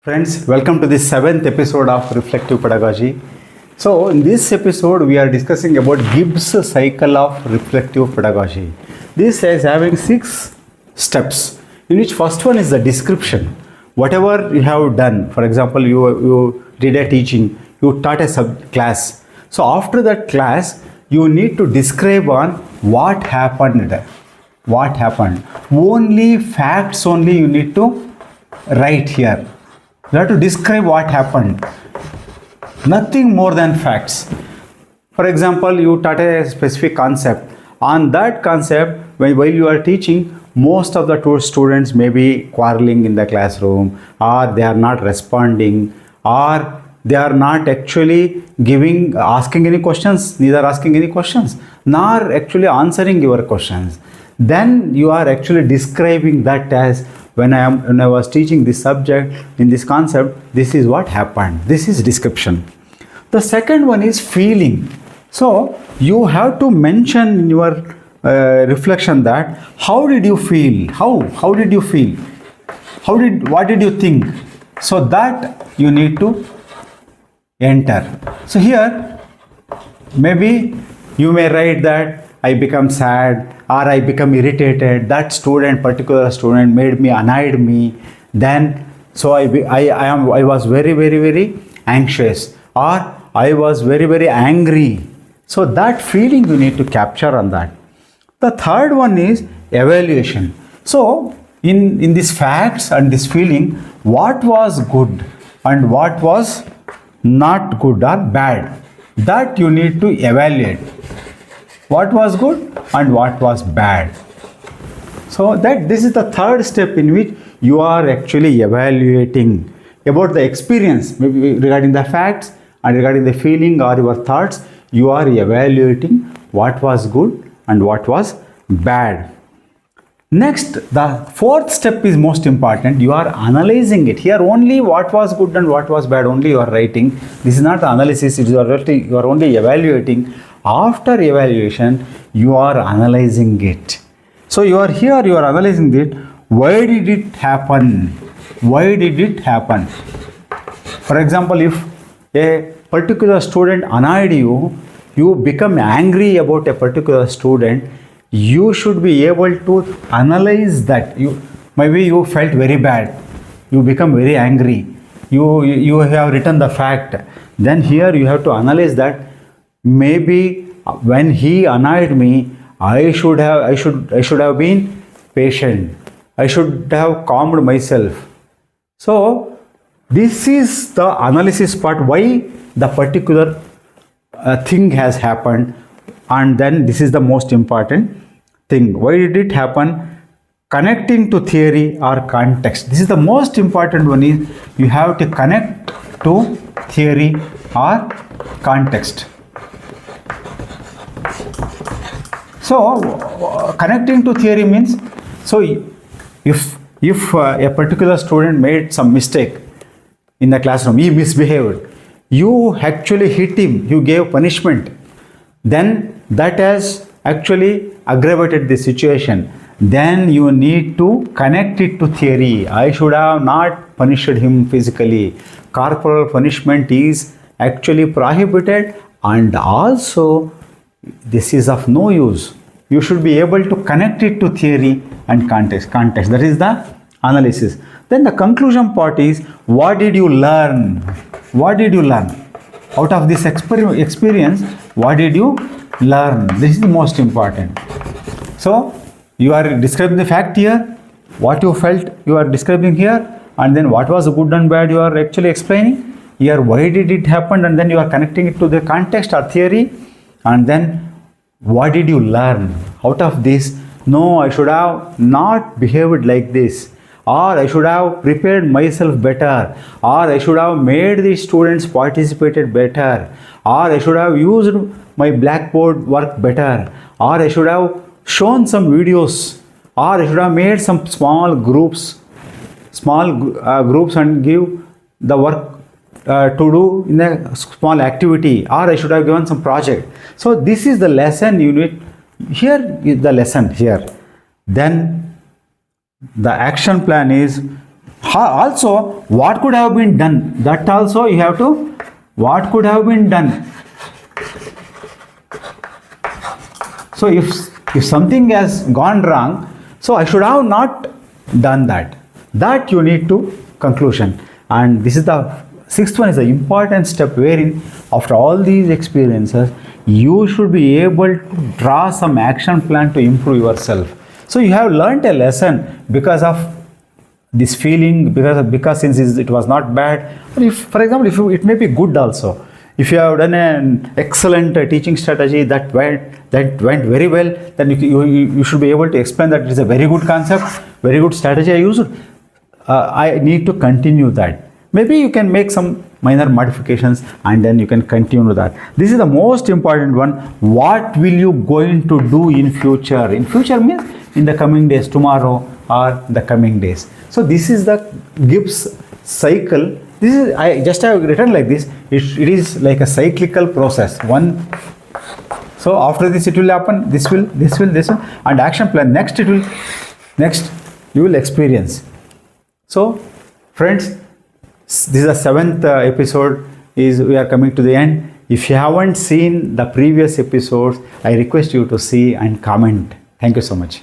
Friends, welcome to the 7th episode of Reflective Pedagogy. So, in this episode, we are discussing about Gibbs Cycle of Reflective Pedagogy. This is having 6 steps, in which first one is the description. Whatever you have done, for example, you did a teaching, you taught a class. So, after that class, you need to describe on what happened. What happened. Only facts only you need to write here. You have to describe what happened. Nothing more than facts. For example, you taught a specific concept. On that concept, while you are teaching, most of the students may be quarreling in the classroom, or they are not responding, or they are not actually asking any questions, neither asking any questions, nor actually answering your questions. Then you are actually describing that as when I was teaching this subject in this concept, this is what happened. This is description. The second one is feeling. So you have to mention in your reflection that how did you feel? How did you feel? What did you think? So that you need to enter. So here maybe you may write that I become sad, or I become irritated, that particular student made me, annoyed me, then so I was very anxious, or I was very angry. So that feeling you need to capture on that. The third one is evaluation. So in these facts and this feeling, what was good and what was not good or bad, that you need to evaluate. What was good and what was bad. So this is the third step in which you are actually evaluating about the experience, maybe regarding the facts and regarding the feeling or your thoughts. You are evaluating what was good and what was bad. Next, the fourth step is most important. You are analyzing it. Here only what was good and what was bad only you are writing. This is not the analysis, you are only evaluating. After evaluation, you are analyzing it. So you are analyzing it. Why did it happen? Why did it happen? For example, if a particular student annoyed you, you become angry about a particular student, you should be able to analyze that. Maybe you felt very bad, you become very angry, you have written the fact. Then here you have to analyze that. Maybe when he annoyed me, I should have been patient. I should have calmed myself. So this is the analysis part, why the particular thing has happened, and then this is the most important thing. Why did it happen? Connecting to theory or context. This is the most important one. Is you have to connect to theory or context. So connecting to theory means, so if a particular student made some mistake in the classroom, he misbehaved, you actually hit him, you gave punishment, then that has actually aggravated the situation. Then you need to connect it to theory. I should have not punished him physically. Corporal punishment is actually prohibited, and also this is of no use. You should be able to connect it to theory and context. That is the analysis. Then the conclusion part is, what did you learn? What did you learn? Out of this experience, what did you learn? This is the most important. So you are describing the fact here, what you felt you are describing here, and then what was good and bad you are actually explaining. Here, why did it happen, and then you are connecting it to the context or theory, and then what did you learn out of this? No, I should have not behaved like this, or I should have prepared myself better, or I should have made the students participated better, or I should have used my blackboard work better, or I should have shown some videos, or I should have made some small groups and give the work to do in a small activity, or I should have given some project. So this is the lesson you need. Here is the lesson here. Then the action plan is Also, what could have been done? That also you have to, what could have been done? So if something has gone wrong, so I should have not done that. That you need to conclusion. And this is the sixth one, is the important step, wherein after all these experiences, you should be able to draw some action plan to improve yourself. So you have learnt a lesson because of this feeling, because since it was not bad, or if, for example, if it may be good also. If you have done an excellent teaching strategy that went very well, then you should be able to explain that it is a very good concept, very good strategy I used. I need to continue that. Maybe you can make some minor modifications and then you can continue that. This is the most important one. What will you going to do in future? In future means in the coming days, tomorrow or the coming days. So this is the Gibbs cycle. This is, I just have written like this. It is like a cyclical process. So after this it will happen. This will, and action plan. Next you will experience. So friends, this is the 7th episode. We are coming to the end. If you haven't seen the previous episodes, I request you to see and comment. Thank you so much.